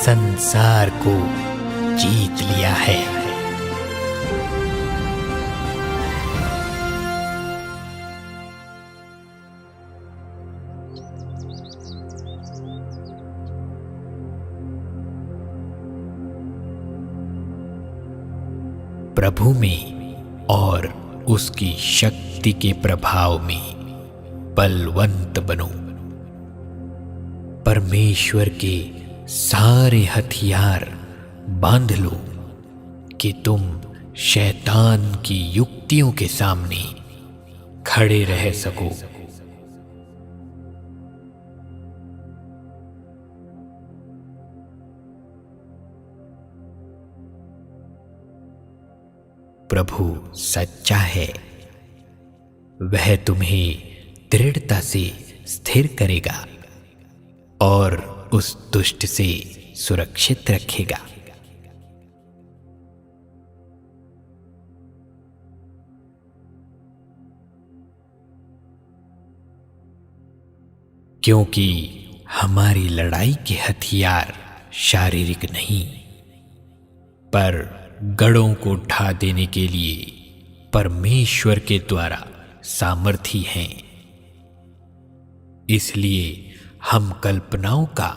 संसार को जीत लिया है। प्रभु में और उसकी शक्ति के प्रभाव में बलवंत बनो। परमेश्वर के सारे हथियार बांध लो कि तुम शैतान की युक्तियों के सामने खड़े रह सको। प्रभु सच्चा है, वह तुम्हें दृढ़ता से स्थिर करेगा और उस दुष्ट से सुरक्षित रखेगा। क्योंकि हमारी लड़ाई के हथियार शारीरिक नहीं, पर गढ़ों को ढा देने के लिए परमेश्वर के द्वारा सामर्थी हैं। इसलिए हम कल्पनाओं का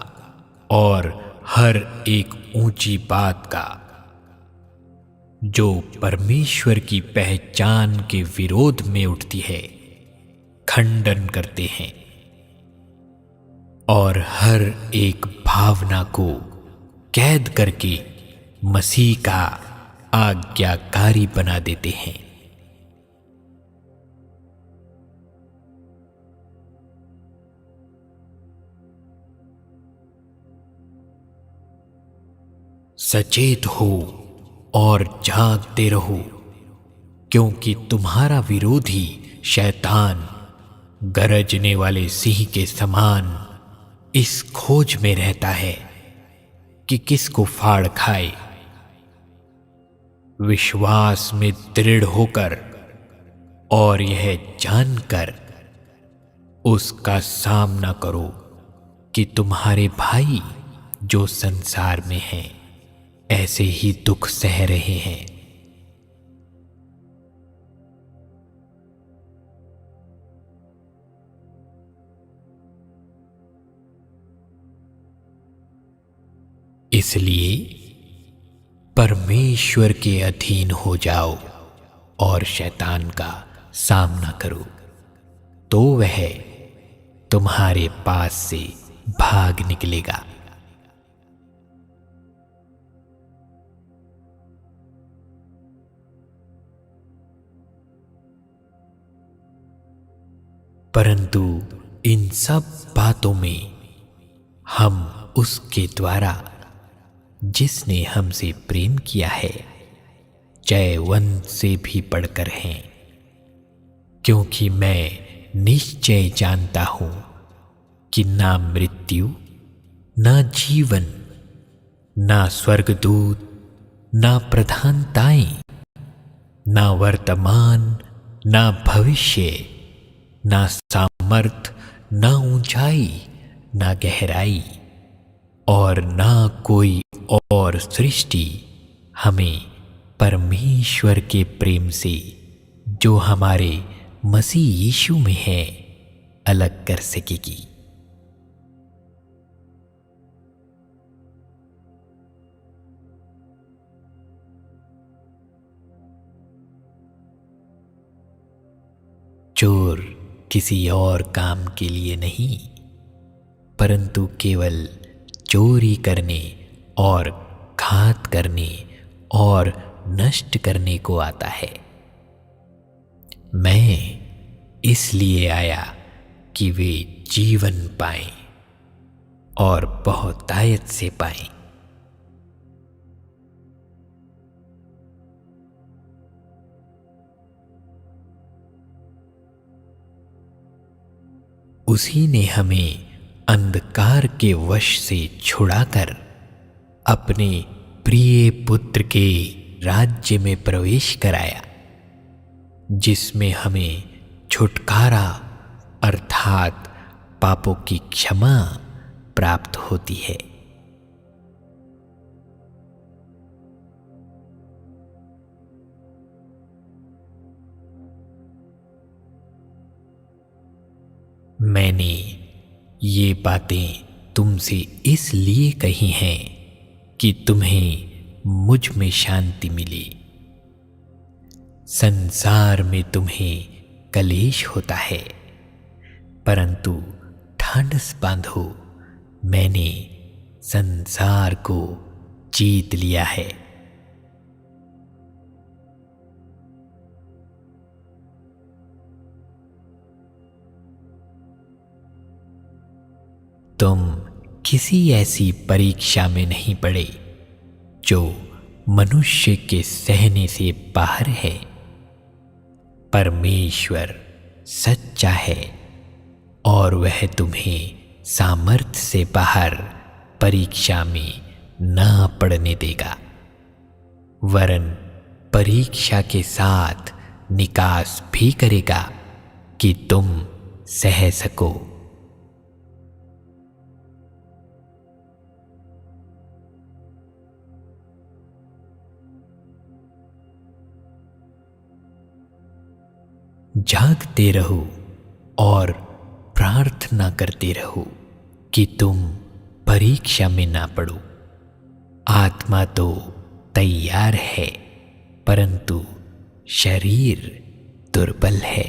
और हर एक ऊंची बात का जो परमेश्वर की पहचान के विरोध में उठती है खंडन करते हैं और हर एक भावना को कैद करके मसीह का आज्ञाकारी बना देते हैं। सचेत हो और जागते रहो, क्योंकि तुम्हारा विरोधी शैतान गरजने वाले सिंह के समान इस खोज में रहता है कि किसको फाड़ खाए। विश्वास में दृढ़ होकर और यह जानकर उसका सामना करो कि तुम्हारे भाई जो संसार में हैं ऐसे ही दुख सह रहे हैं। इसलिए परमेश्वर के अधीन हो जाओ और शैतान का सामना करो, तो वह तुम्हारे पास से भाग निकलेगा। परंतु इन सब बातों में हम उसके द्वारा जिसने हमसे प्रेम किया है जयवंत से भी बढ़कर हैं, क्योंकि मैं निश्चय जानता हूं कि ना मृत्यु, ना जीवन, ना स्वर्गदूत, ना प्रधानताएं, ना वर्तमान, ना भविष्य, ना सामर्थ, ना ऊंचाई, ना गहराई और ना कोई और सृष्टि हमें परमेश्वर के प्रेम से जो हमारे मसीह यीशु में है अलग कर सकेगी। चोर किसी और काम के लिए नहीं, परंतु केवल चोरी करने और घात करने और नष्ट करने को आता है। मैं इसलिए आया कि वे जीवन पाएं और बहुतायत से पाएं। उसी ने हमें अंधकार के वश से छुड़ाकर अपने प्रिय पुत्र के राज्य में प्रवेश कराया, जिसमें हमें छुटकारा अर्थात पापों की क्षमा प्राप्त होती है। मैंने ये बातें तुमसे इसलिए कही हैं कि तुम्हें मुझ में शांति मिले। संसार में तुम्हें कलेश होता है, परंतु ढांढस बांधो, मैंने संसार को जीत लिया है। तुम किसी ऐसी परीक्षा में नहीं पड़े जो मनुष्य के सहने से बाहर है। परमेश्वर सच्चा है और वह तुम्हें सामर्थ्य से बाहर परीक्षा में ना पड़ने देगा, वरन परीक्षा के साथ निकास भी करेगा कि तुम सह सको। जागते रहो और प्रार्थना करते रहो कि तुम परीक्षा में ना पड़ो। आत्मा तो तैयार है, परंतु शरीर दुर्बल है।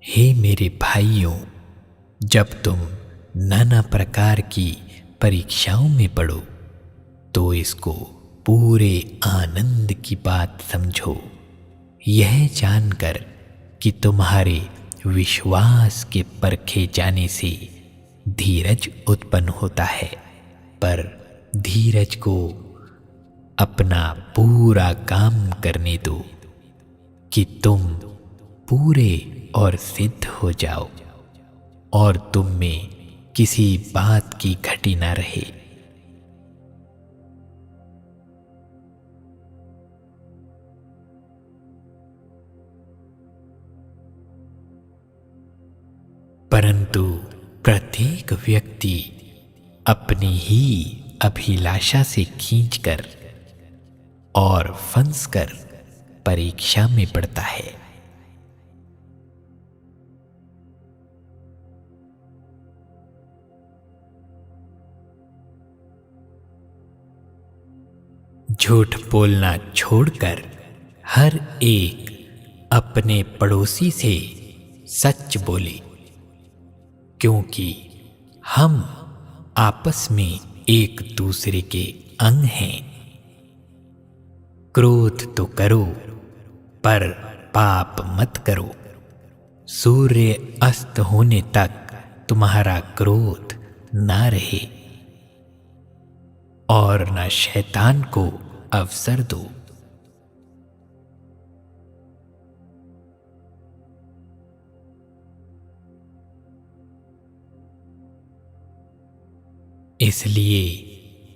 हे मेरे भाइयों, जब तुम नाना प्रकार की परीक्षाओं में पड़ो तो इसको पूरे आनंद की बात समझो, यह जानकर कि तुम्हारे विश्वास के परखे जाने से धीरज उत्पन्न होता है। पर धीरज को अपना पूरा काम करने दो कि तुम पूरे और सिद्ध हो जाओ और तुम में किसी बात की घटी ना रहे। परंतु प्रत्येक व्यक्ति अपनी ही अभिलाषा से खींचकर और फंसकर परीक्षा में पड़ता है। झूठ बोलना छोड़कर हर एक अपने पड़ोसी से सच बोले, क्योंकि हम आपस में एक दूसरे के अंग हैं। क्रोध तो करो पर पाप मत करो। सूर्य अस्त होने तक तुम्हारा क्रोध ना रहे और न शैतान को अवसर दो। इसलिए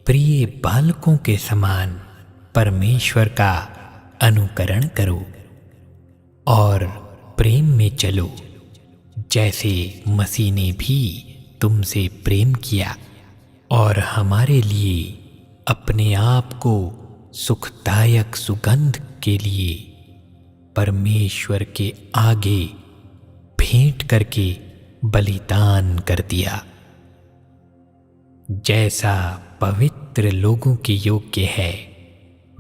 प्रिय बालकों के समान परमेश्वर का अनुकरण करो और प्रेम में चलो, जैसे मसीह ने भी तुमसे प्रेम किया और हमारे लिए अपने आप को सुखदायक सुगंध के लिए परमेश्वर के आगे भेंट करके बलिदान कर दिया। जैसा पवित्र लोगों के योग्य है,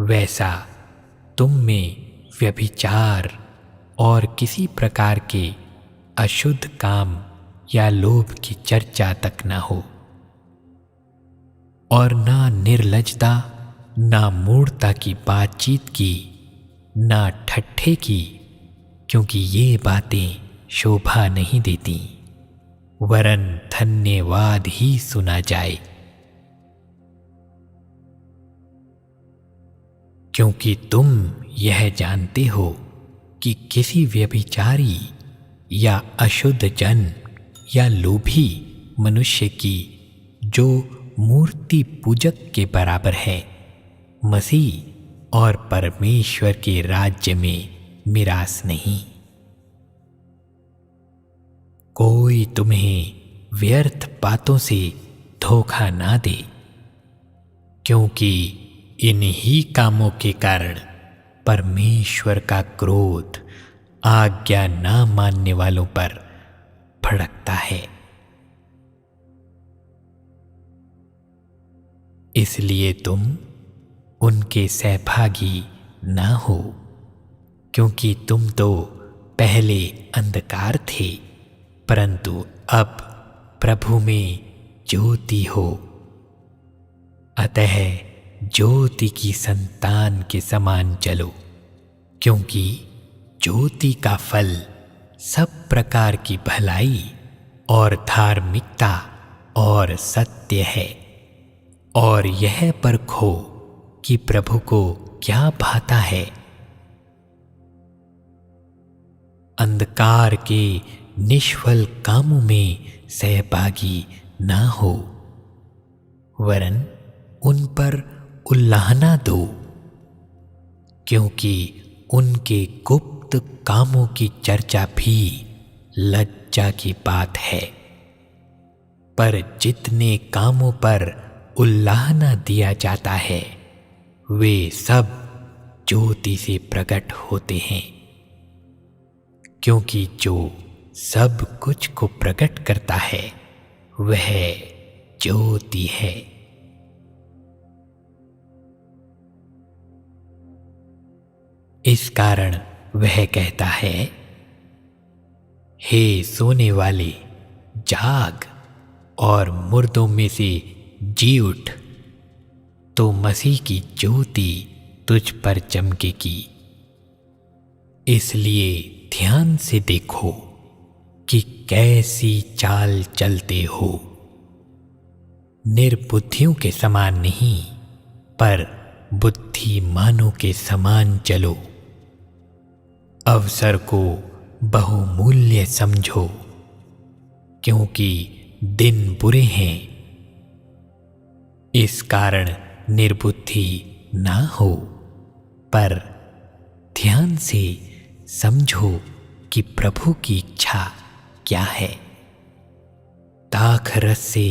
वैसा तुम में व्यभिचार और किसी प्रकार के अशुद्ध काम या लोभ की चर्चा तक न हो, और ना निर्लज्जता, ना मूढ़ता की बातचीत की, ना ठट्ठे की, क्योंकि ये बातें शोभा नहीं देती, वरन धन्यवाद ही सुना जाए। क्योंकि तुम यह जानते हो कि किसी व्यभिचारी या अशुद्ध जन या लोभी मनुष्य की, जो मूर्ति पूजक के बराबर है, मसीह और परमेश्वर के राज्य में मिरास नहीं। कोई तुम्हें व्यर्थ बातों से धोखा ना दे। क्योंकि इन्हीं कामों के कारण परमेश्वर का क्रोध आज्ञा ना मानने वालों पर भड़कता है। इसलिए तुम उनके सहभागी ना हो, क्योंकि तुम तो पहले अंधकार थे, परंतु अब प्रभु में ज्योति हो। अतः ज्योति की संतान के समान चलो, क्योंकि ज्योति का फल सब प्रकार की भलाई और धार्मिकता और सत्य है। और यह परखो कि प्रभु को क्या भाता है। अंधकार के निष्फल कामों में सहभागी ना हो, वरन उन पर उल्लाहना दो, क्योंकि उनके गुप्त कामों की चर्चा भी लज्जा की बात है। पर जितने कामों पर उल्लाहना दिया जाता है, वे सब ज्योति से प्रकट होते हैं, क्योंकि जो सब कुछ को प्रकट करता है वह ज्योति है। इस कारण वह कहता है, हे सोने वाले, जाग और मुर्दों में से जी उठ, तो मसीह की ज्योति तुझ पर चमकेगी। इसलिए ध्यान से देखो कि कैसी चाल चलते हो, निर्बुद्धियों के समान नहीं, पर बुद्धिमानों के समान चलो। अवसर को बहुमूल्य समझो, क्योंकि दिन बुरे हैं। इस कारण निर्बुद्धि ना हो, पर ध्यान से समझो कि प्रभु की इच्छा क्या है। दाख रस से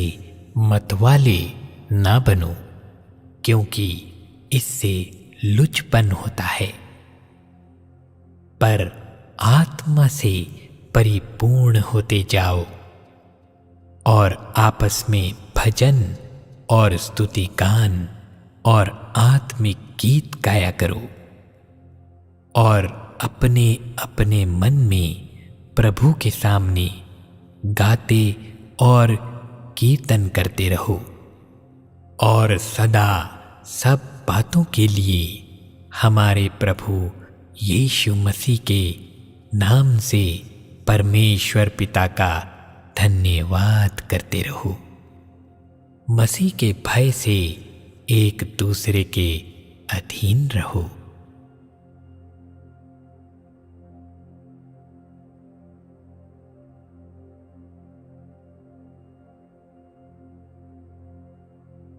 मतवाले ना बनो, क्योंकि इससे लुचपन होता है, पर आत्मा से परिपूर्ण होते जाओ और आपस में भजन और स्तुति गान और आत्मिक गीत गाया करो, और अपने अपने मन में प्रभु के सामने गाते और कीर्तन करते रहो, और सदा सब बातों के लिए हमारे प्रभु यीशु मसीह के नाम से परमेश्वर पिता का धन्यवाद करते रहो। मसीह के भय से एक दूसरे के अधीन रहो।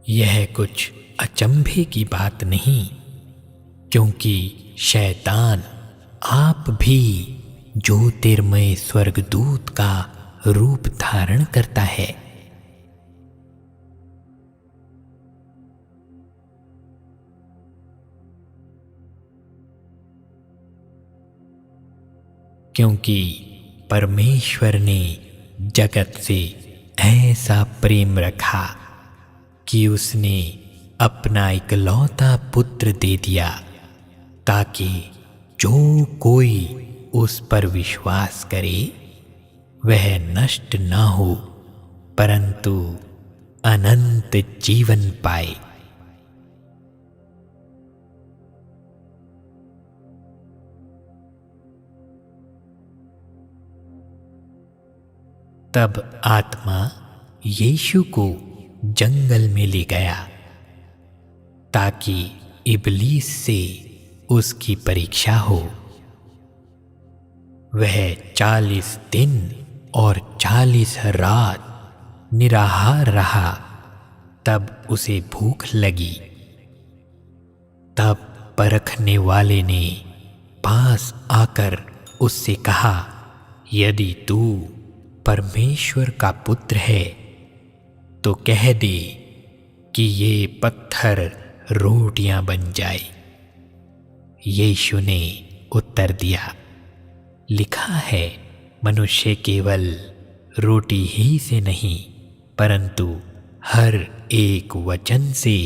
यह कुछ अचंभे की बात नहीं, क्योंकि शैतान आप भी ज्योतिर्मय स्वर्गदूत का रूप धारण करता है। क्योंकि परमेश्वर ने जगत से ऐसा प्रेम रखा कि उसने अपना इकलौता पुत्र दे दिया, ताकि जो कोई उस पर विश्वास करे वह नष्ट ना हो, परंतु अनंत जीवन पाए। तब आत्मा यीशु को जंगल में ले गया, ताकि इब्लीस से उसकी परीक्षा हो। वह 40 दिन और 40 रात निराहार रहा। तब उसे भूख लगी। तब परखने वाले ने पास आकर उससे कहा, यदि तू परमेश्वर का पुत्र है तो कह दे कि ये पत्थर रोटियां बन जाए। यीशु ने उत्तर दिया, लिखा है, मनुष्य केवल रोटी ही से नहीं परंतु हर एक वचन से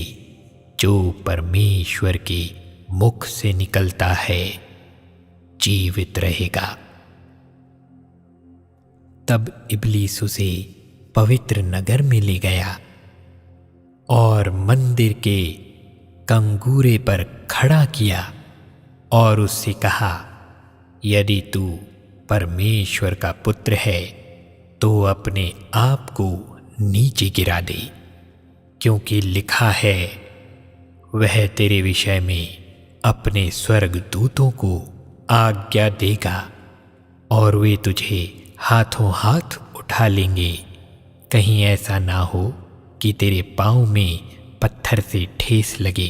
जो परमेश्वर के मुख से निकलता है जीवित रहेगा। तब इब्लीस उसे पवित्र नगर में ले गया और मंदिर के कंगूरे पर खड़ा किया और उससे कहा, यदि तू परमेश्वर का पुत्र है तो अपने आप को नीचे गिरा दे, क्योंकि लिखा है, वह तेरे विषय में अपने स्वर्गदूतों को आज्ञा देगा और वे तुझे हाथों हाथ उठा लेंगे, कहीं ऐसा ना हो कि तेरे पांव में पत्थर से ठेस लगे।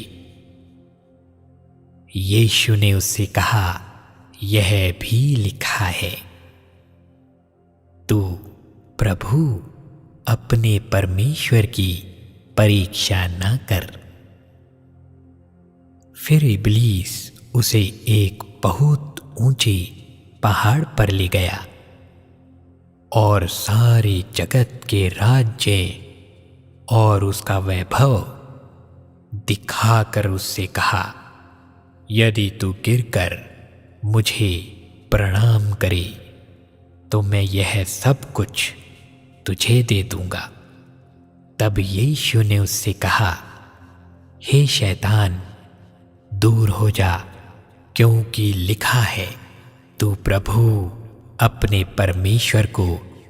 यीशु ने उससे कहा, यह भी लिखा है, तू प्रभु अपने परमेश्वर की परीक्षा न कर। फिर इब्लीस उसे एक बहुत ऊंचे पहाड़ पर ले गया और सारे जगत के राज्य और उसका वैभव दिखाकर उससे कहा, यदि तू गिरकर मुझे प्रणाम करे तो मैं यह सब कुछ तुझे दे दूंगा। तब यीशु ने उससे कहा, हे शैतान, दूर हो जा, क्योंकि लिखा है, तू प्रभु अपने परमेश्वर को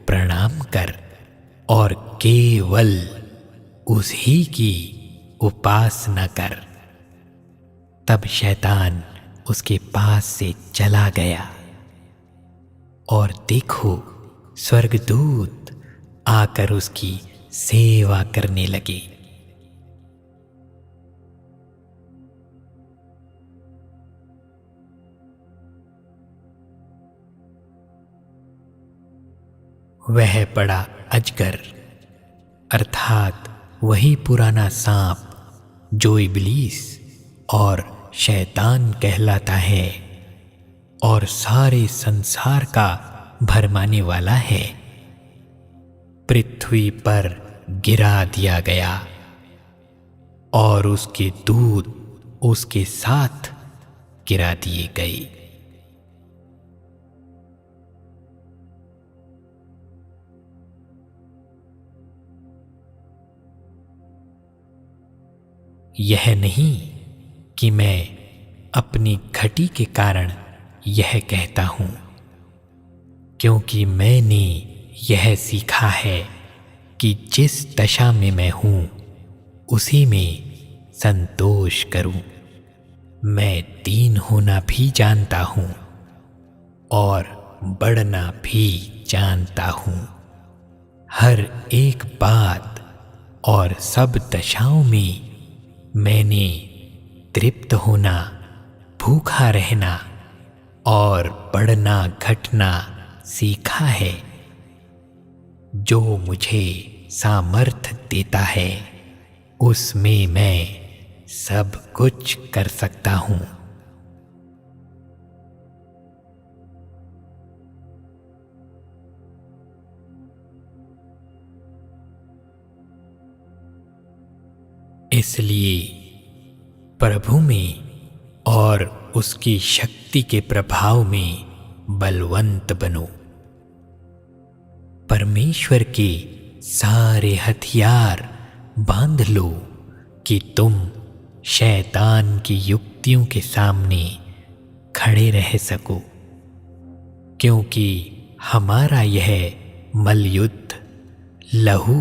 प्रणाम कर और केवल उसी की उपासना कर। तब शैतान उसके पास से चला गया और देखो, स्वर्गदूत आकर उसकी सेवा करने लगे। वह बड़ा अजगर अर्थात वही पुराना सांप जो इब्लीस और शैतान कहलाता है और सारे संसार का भरमाने वाला है, पृथ्वी पर गिरा दिया गया और उसके दूत उसके साथ गिरा दिए गए। यह नहीं कि मैं अपनी घटी के कारण यह कहता हूं, क्योंकि मैंने यह सीखा है कि जिस दशा में मैं हूं उसी में संतोष करूं। मैं दीन होना भी जानता हूं और बढ़ना भी जानता हूं। हर एक बात और सब दशाओं में मैंने तृप्त होना, भूखा रहना और बढ़ना घटना सीखा है। जो मुझे सामर्थ्य देता है उसमें मैं सब कुछ कर सकता हूं। इसलिए प्रभु में और उसकी शक्ति के प्रभाव में बलवंत बनो। परमेश्वर के सारे हथियार बांध लो कि तुम शैतान की युक्तियों के सामने खड़े रह सको, क्योंकि हमारा यह मल्लयुद्ध लहू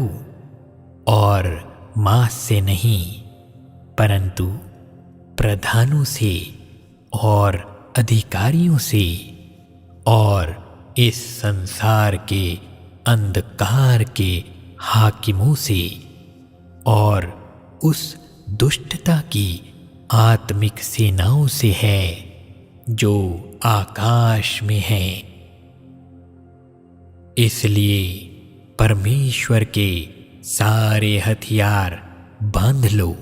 और मांस से नहीं परंतु प्रधानों से और अधिकारियों से और इस संसार के अंधकार के हाकिमों से और उस दुष्टता की आत्मिक सेनाओं से है जो आकाश में है। इसलिए परमेश्वर के सारे हथियार बांध लो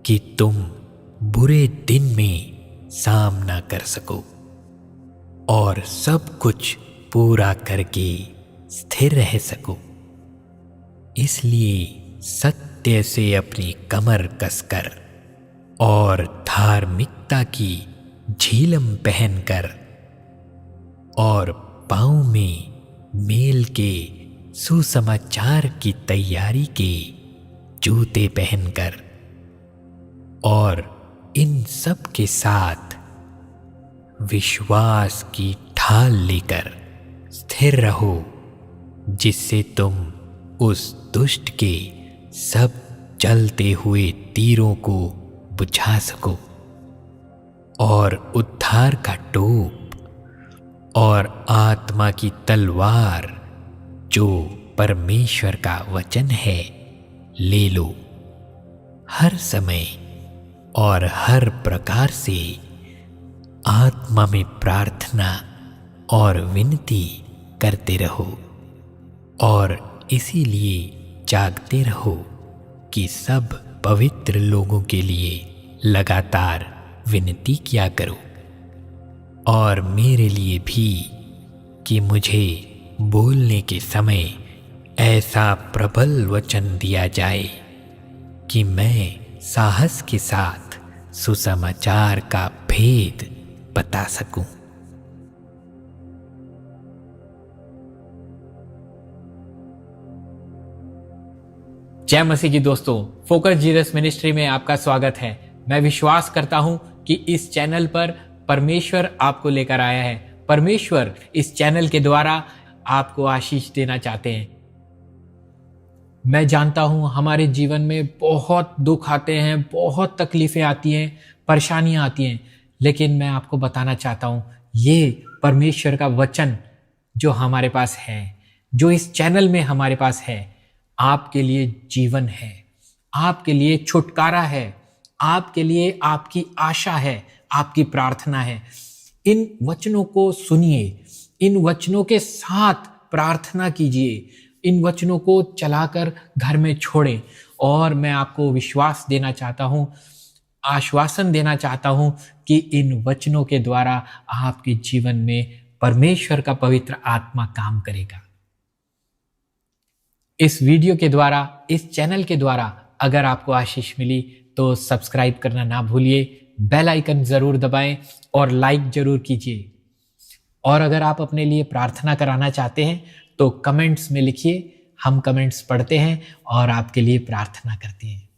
कि तुम बुरे दिन में सामना कर सको और सब कुछ पूरा करके स्थिर रह सको। इसलिए सत्य से अपनी कमर कसकर और धार्मिकता की झीलम पहनकर और पाँव में मेल के सुसमाचार की तैयारी के जूते पहनकर और इन सब के साथ विश्वास की ढाल लेकर स्थिर रहो, जिससे तुम उस दुष्ट के सब चलते हुए तीरों को बुझा सको और उद्धार का टोप और आत्मा की तलवार जो परमेश्वर का वचन है ले लो। हर समय और हर प्रकार से आत्मा में प्रार्थना और विनती करते रहो और इसीलिए जागते रहो कि सब पवित्र लोगों के लिए लगातार विनती किया करो और मेरे लिए भी कि मुझे बोलने के समय ऐसा प्रबल वचन दिया जाए कि मैं साहस के साथ सुसमाचार का भेद बता सकूं। जय मसीह की दोस्तों, फोकस जीसस मिनिस्ट्री में आपका स्वागत है। मैं विश्वास करता हूं कि इस चैनल पर परमेश्वर आपको लेकर आया है। परमेश्वर इस चैनल के द्वारा आपको आशीष देना चाहते हैं। मैं जानता हूं हमारे जीवन में बहुत दुख आते हैं, बहुत तकलीफें आती हैं, परेशानियां आती हैं, लेकिन मैं आपको बताना चाहता हूं ये परमेश्वर का वचन जो हमारे पास है, जो इस चैनल में हमारे पास है, आपके लिए जीवन है, आपके लिए छुटकारा है, आपके लिए आपकी आशा है, आपकी प्रार्थना है। इन वचनों को सुनिए, इन वचनों के साथ प्रार्थना कीजिए, इन वचनों को चलाकर घर में छोड़ें। और मैं आपको विश्वास देना चाहता हूं, आश्वासन देना चाहता हूं कि इन वचनों के द्वारा आपके जीवन में परमेश्वर का पवित्र आत्मा काम करेगा। इस वीडियो के द्वारा, इस चैनल के द्वारा अगर आपको आशीष मिली तो सब्सक्राइब करना ना भूलिए, बेल आइकन जरूर दबाएं और लाइक जरूर कीजिए। और अगर आप अपने लिए प्रार्थना कराना चाहते हैं तो कमेंट्स में लिखिए, हम कमेंट्स पढ़ते हैं और आपके लिए प्रार्थना करते हैं।